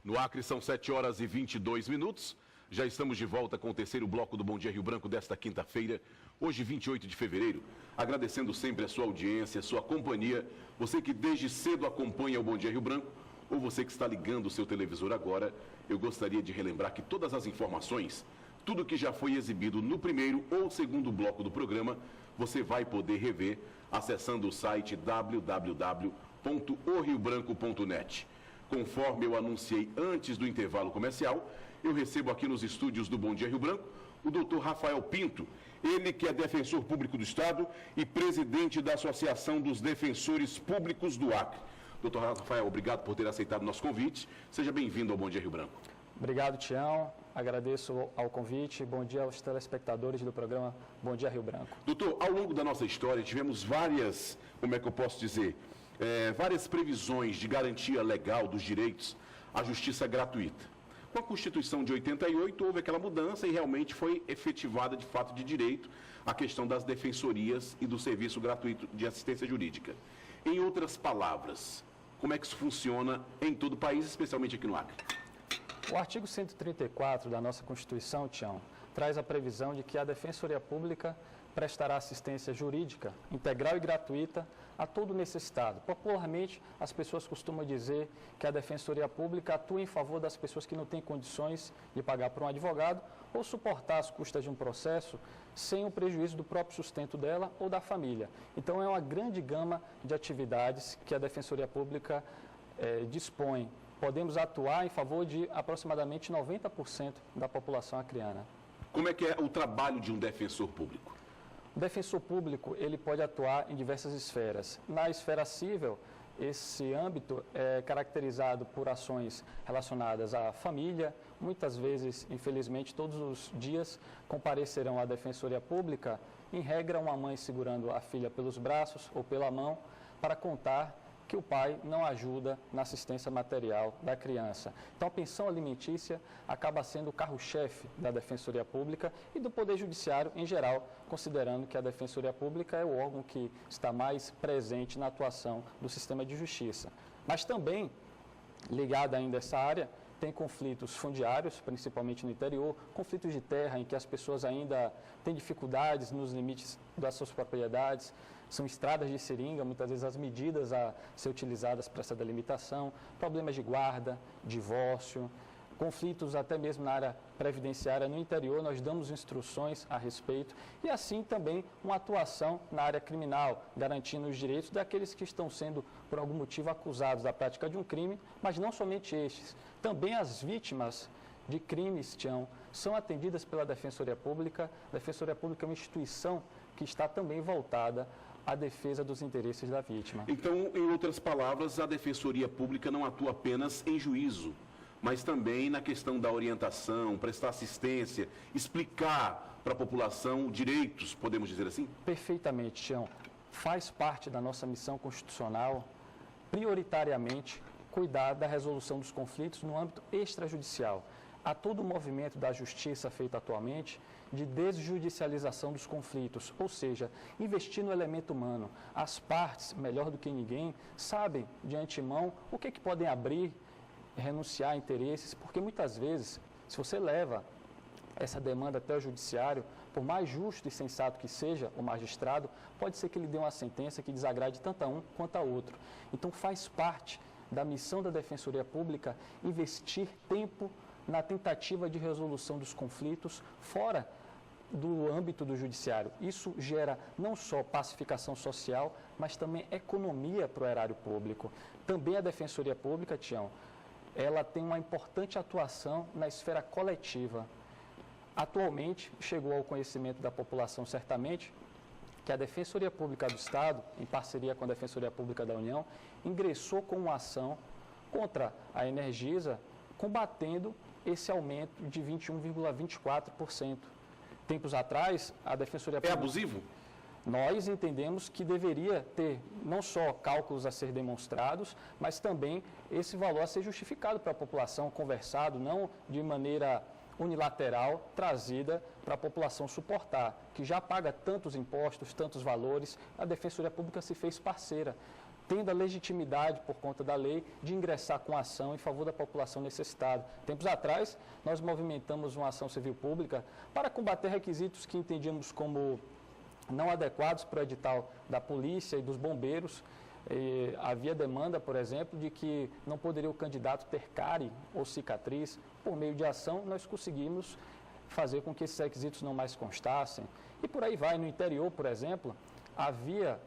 No Acre são 7 horas e 22 minutos. Já estamos de volta com o terceiro bloco do Bom Dia Rio Branco desta quinta-feira, hoje 28 de fevereiro. Agradecendo sempre a sua audiência, a sua companhia. Você que desde cedo acompanha o Bom Dia Rio Branco, ou você que está ligando o seu televisor agora, eu gostaria de relembrar que todas as informações, tudo que já foi exibido no primeiro ou segundo bloco do programa, você vai poder rever acessando o site www.oriobranco.net. Conforme eu anunciei antes do intervalo comercial, eu recebo aqui nos estúdios do Bom Dia Rio Branco o doutor Rafael Pinto, ele que é defensor público do Estado e presidente da Associação dos Defensores Públicos do Acre. Doutor Rafael, obrigado por ter aceitado o nosso convite. Seja bem-vindo ao Bom Dia Rio Branco. Obrigado, Tião. Agradeço ao convite. Bom dia aos telespectadores do programa Bom Dia Rio Branco. Doutor, ao longo da nossa história tivemos várias, como é que eu posso dizer, várias previsões de garantia legal dos direitos à justiça gratuita. Com a Constituição de 88 houve aquela mudança e realmente foi efetivada de fato de direito a questão das defensorias e do serviço gratuito de assistência jurídica. Em outras palavras, como é que isso funciona em todo o país, especialmente aqui no Acre? O artigo 134 da nossa Constituição, Tião, traz a previsão de que a Defensoria Pública prestará assistência jurídica integral e gratuita a todo necessitado. Popularmente, as pessoas costumam dizer que a Defensoria Pública atua em favor das pessoas que não têm condições de pagar por um advogado ou suportar as custas de um processo sem o prejuízo do próprio sustento dela ou da família. Então, é uma grande gama de atividades que a Defensoria Pública dispõe. Podemos atuar em favor de aproximadamente 90% da população acreana. Como é que é o trabalho de um defensor público? O defensor público, ele pode atuar em diversas esferas. Na esfera civil, esse âmbito é caracterizado por ações relacionadas à família. Muitas vezes, infelizmente, todos os dias comparecerão à Defensoria Pública, em regra, uma mãe segurando a filha pelos braços ou pela mão para contar que o pai não ajuda na assistência material da criança. Então, a pensão alimentícia acaba sendo o carro-chefe da Defensoria Pública e do Poder Judiciário em geral, considerando que a Defensoria Pública é o órgão que está mais presente na atuação do sistema de justiça. Mas também, ligado ainda a essa área, tem conflitos fundiários, principalmente no interior, conflitos de terra em que as pessoas ainda têm dificuldades nos limites das suas propriedades, são estradas de seringa, muitas vezes as medidas a ser utilizadas para essa delimitação, problemas de guarda, divórcio, conflitos até mesmo na área previdenciária no interior, nós damos instruções a respeito e assim também uma atuação na área criminal, garantindo os direitos daqueles que estão sendo, por algum motivo, acusados da prática de um crime, mas não somente estes, também as vítimas de crimes, Tião, são atendidas pela Defensoria Pública. A Defensoria Pública é uma instituição que está também voltada à defesa dos interesses da vítima. Então, em outras palavras, a Defensoria Pública não atua apenas em juízo, mas também na questão da orientação, prestar assistência, explicar para a população direitos, podemos dizer assim? Perfeitamente, Tião. Faz parte da nossa missão constitucional, prioritariamente, cuidar da resolução dos conflitos no âmbito extrajudicial. Há todo o movimento da justiça feito atualmente de desjudicialização dos conflitos, ou seja, investir no elemento humano. As partes, melhor do que ninguém, sabem de antemão o que podem abrir, renunciar a interesses, porque muitas vezes, se você leva essa demanda até o judiciário, por mais justo e sensato que seja o magistrado, pode ser que ele dê uma sentença que desagrade tanto a um quanto a outro. Então faz parte da missão da Defensoria Pública investir tempo na tentativa de resolução dos conflitos fora do âmbito do judiciário. Isso gera não só pacificação social, mas também economia para o erário público. Também a Defensoria Pública, Tião, ela tem uma importante atuação na esfera coletiva. Atualmente, chegou ao conhecimento da população certamente, que a Defensoria Pública do Estado, em parceria com a Defensoria Pública da União, ingressou com uma ação contra a Energisa, combatendo esse aumento de 21,24%. Tempos atrás, a Defensoria Pública... É abusivo? Nós entendemos que deveria ter não só cálculos a ser demonstrados, mas também esse valor a ser justificado para a população, conversado, não de maneira unilateral, trazida para a população suportar, que já paga tantos impostos, tantos valores. A Defensoria Pública se fez parceira. tendo a legitimidade, por conta da lei, de ingressar com ação em favor da população necessitada. Tempos atrás, nós movimentamos uma ação civil pública para combater requisitos que entendíamos como não adequados para o edital da polícia e dos bombeiros. Havia demanda, por exemplo, de que não poderia o candidato ter cárie ou cicatriz. Por meio de ação, nós conseguimos fazer com que esses requisitos não mais constassem. E por aí vai. No interior, por exemplo, havia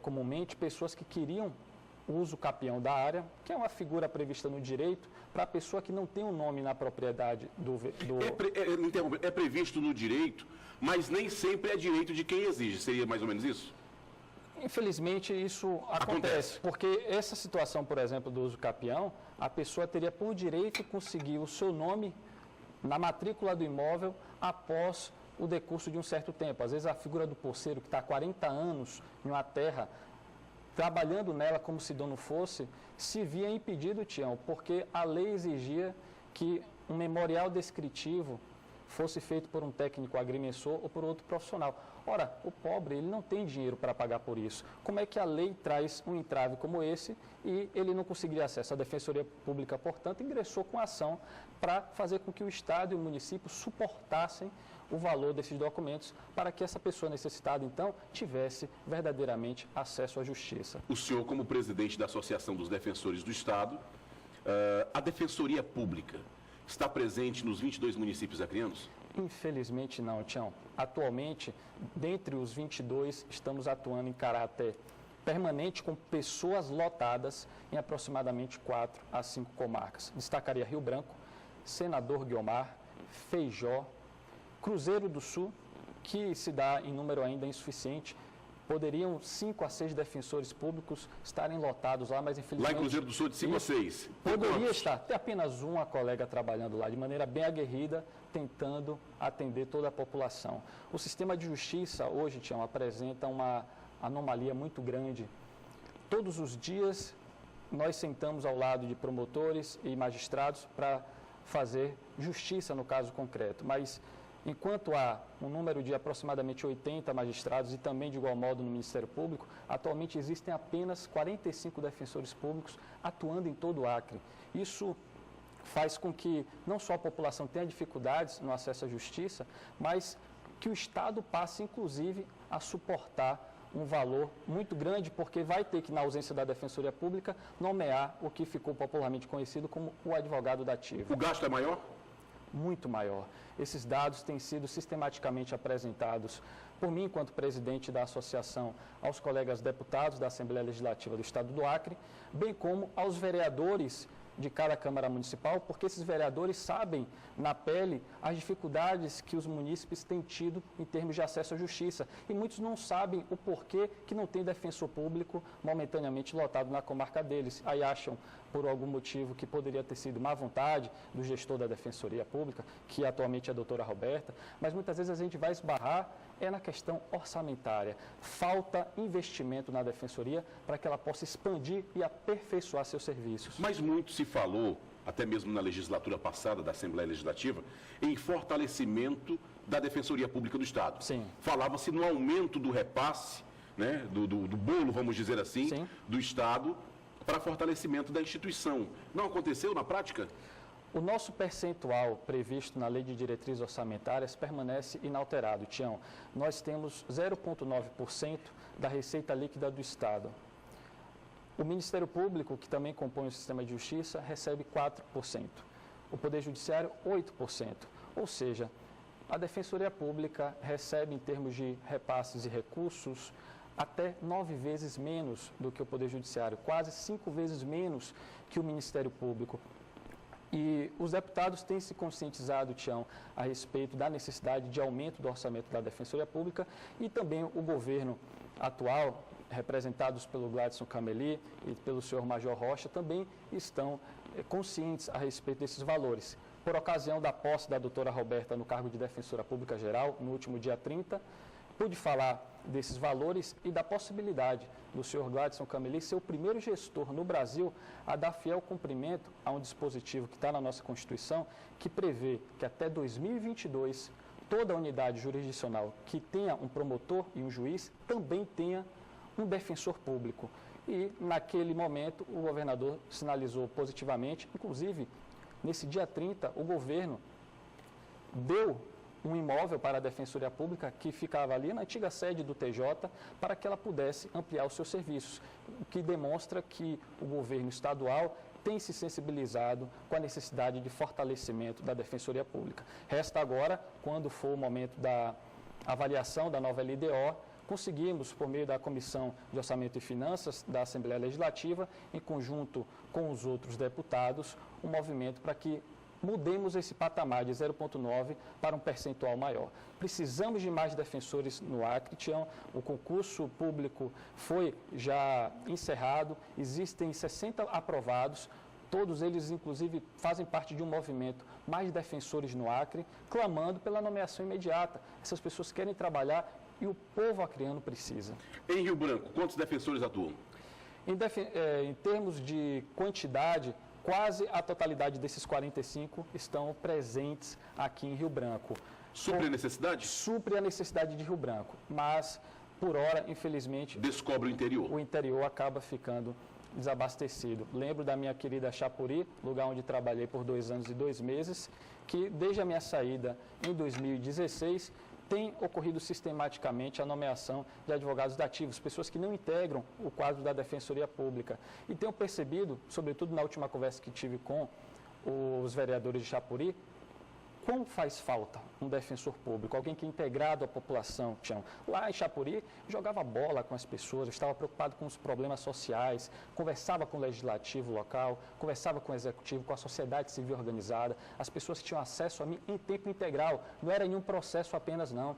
comumente pessoas que queriam o uso capião da área, que é uma figura prevista no direito, para a pessoa que não tem um nome na propriedade do... É previsto no direito, mas nem sempre é direito de quem exige. Seria mais ou menos isso? Infelizmente, isso acontece, porque essa situação, por exemplo, do uso capião, a pessoa teria por direito conseguir o seu nome na matrícula do imóvel após o decurso de um certo tempo. Às vezes, a figura do posseiro, que está há 40 anos em uma terra, trabalhando nela como se dono fosse, se via impedido, Tião, porque a lei exigia que um memorial descritivo fosse feito por um técnico agrimensor ou por outro profissional. Ora, o pobre, ele não tem dinheiro para pagar por isso. Como é que a lei traz um entrave como esse e ele não conseguiria acesso? A Defensoria Pública, portanto, ingressou com ação para fazer com que o Estado e o município suportassem o valor desses documentos para que essa pessoa necessitada, então, tivesse verdadeiramente acesso à justiça. O senhor, como presidente da Associação dos Defensores do Estado, a Defensoria Pública está presente nos 22 municípios acreanos? Infelizmente não, Tião. Atualmente, dentre os 22, estamos atuando em caráter permanente com pessoas lotadas em aproximadamente 4 a 5 comarcas. Destacaria Rio Branco, Senador Guiomar, Feijó, Cruzeiro do Sul, que se dá em número ainda insuficiente. Poderiam 5 a 6 defensores públicos estarem lotados lá, mas infelizmente... Lá em Cruzeiro do Sul, de 5 a 6. Poderia estar. Tem apenas uma colega trabalhando lá de maneira bem aguerrida, tentando atender toda a população. O sistema de justiça hoje, Tião, apresenta uma anomalia muito grande. Todos os dias nós sentamos ao lado de promotores e magistrados para fazer justiça no caso concreto, mas enquanto há um número de aproximadamente 80 magistrados e também de igual modo no Ministério Público, atualmente existem apenas 45 defensores públicos atuando em todo o Acre. Isso faz com que não só a população tenha dificuldades no acesso à justiça, mas que o Estado passe, inclusive, a suportar um valor muito grande, porque vai ter que, na ausência da Defensoria Pública, nomear o que ficou popularmente conhecido como o advogado dativo. O gasto é maior? Muito maior. Esses dados têm sido sistematicamente apresentados por mim, enquanto presidente da associação, aos colegas deputados da Assembleia Legislativa do Estado do Acre, bem como aos vereadores de cada Câmara Municipal, porque esses vereadores sabem na pele as dificuldades que os munícipes têm tido em termos de acesso à justiça. E muitos não sabem o porquê que não tem defensor público momentaneamente lotado na comarca deles. Aí acham, por algum motivo, que poderia ter sido má vontade do gestor da Defensoria Pública, que atualmente é a doutora Roberta, mas muitas vezes a gente vai esbarrar na questão orçamentária. Falta investimento na Defensoria para que ela possa expandir e aperfeiçoar seus serviços. Mas muito se falou, até mesmo na legislatura passada da Assembleia Legislativa, em fortalecimento da Defensoria Pública do Estado. Sim. Falava-se no aumento do repasse, né, do bolo, vamos dizer assim, Sim, do Estado para fortalecimento da instituição. Não aconteceu na prática? O nosso percentual previsto na Lei de Diretrizes Orçamentárias permanece inalterado, Tião. Nós temos 0,9% da receita líquida do Estado. O Ministério Público, que também compõe o sistema de justiça, recebe 4%. O Poder Judiciário, 8%. Ou seja, a Defensoria Pública recebe, em termos de repasses e recursos, até 9 vezes menos do que o Poder Judiciário, quase 5 vezes menos que o Ministério Público. E os deputados têm se conscientizado, Tião, a respeito da necessidade de aumento do orçamento da Defensoria Pública e também o governo atual, representados pelo Gladson Cameli e pelo senhor Major Rocha, também estão conscientes a respeito desses valores. Por ocasião da posse da doutora Roberta no cargo de Defensora Pública Geral, no último dia 30, pude falar desses valores e da possibilidade do senhor Gladson Cameli ser o primeiro gestor no Brasil a dar fiel cumprimento a um dispositivo que está na nossa Constituição, que prevê que até 2022, toda unidade jurisdicional que tenha um promotor e um juiz também tenha um defensor público. E, naquele momento, o governador sinalizou positivamente, inclusive, nesse dia 30, o governo deu um imóvel para a Defensoria Pública que ficava ali na antiga sede do TJ para que ela pudesse ampliar os seus serviços, o que demonstra que o governo estadual tem se sensibilizado com a necessidade de fortalecimento da Defensoria Pública. Resta agora, quando for o momento da avaliação da nova LDO, conseguimos, por meio da Comissão de Orçamento e Finanças da Assembleia Legislativa, em conjunto com os outros deputados, um movimento para que mudemos esse patamar de 0,9 para um percentual maior. Precisamos de mais defensores no Acre, Tião. O concurso público foi já encerrado, existem 60 aprovados, todos eles, inclusive, fazem parte de um movimento Mais Defensores no Acre, clamando pela nomeação imediata. Essas pessoas querem trabalhar e o povo acreano precisa. Em Rio Branco, quantos defensores atuam? Em termos de quantidade, quase a totalidade desses 45 estão presentes aqui em Rio Branco. Supre a necessidade? Supre a necessidade de Rio Branco, mas, por hora, infelizmente... Descobre o interior. O interior acaba ficando desabastecido. Lembro da minha querida Chapuri, lugar onde trabalhei por 2 anos e 2 meses, que desde a minha saída em 2016... tem ocorrido sistematicamente a nomeação de advogados dativos, pessoas que não integram o quadro da Defensoria Pública. E tenho percebido, sobretudo na última conversa que tive com os vereadores de Chapuri, quão faz falta um defensor público, alguém que é integrado à população, Tião. Lá em Chapuri, jogava bola com as pessoas, estava preocupado com os problemas sociais, conversava com o legislativo local, conversava com o executivo, com a sociedade civil organizada, as pessoas tinham acesso a mim em tempo integral, não era em um processo apenas, não.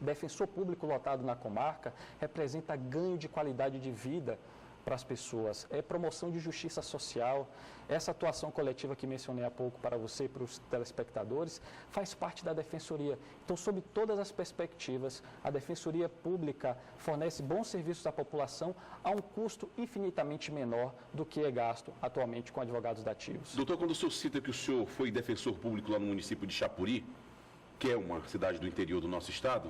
Defensor público lotado na comarca representa ganho de qualidade de vida para as pessoas, é promoção de justiça social. Essa atuação coletiva que mencionei há pouco para você e para os telespectadores faz parte da Defensoria. Então, sob todas as perspectivas, a Defensoria Pública fornece bons serviços à população a um custo infinitamente menor do que é gasto atualmente com advogados dativos. Doutor, quando o senhor cita que o senhor foi defensor público lá no município de Chapuri, que é uma cidade do interior do nosso estado,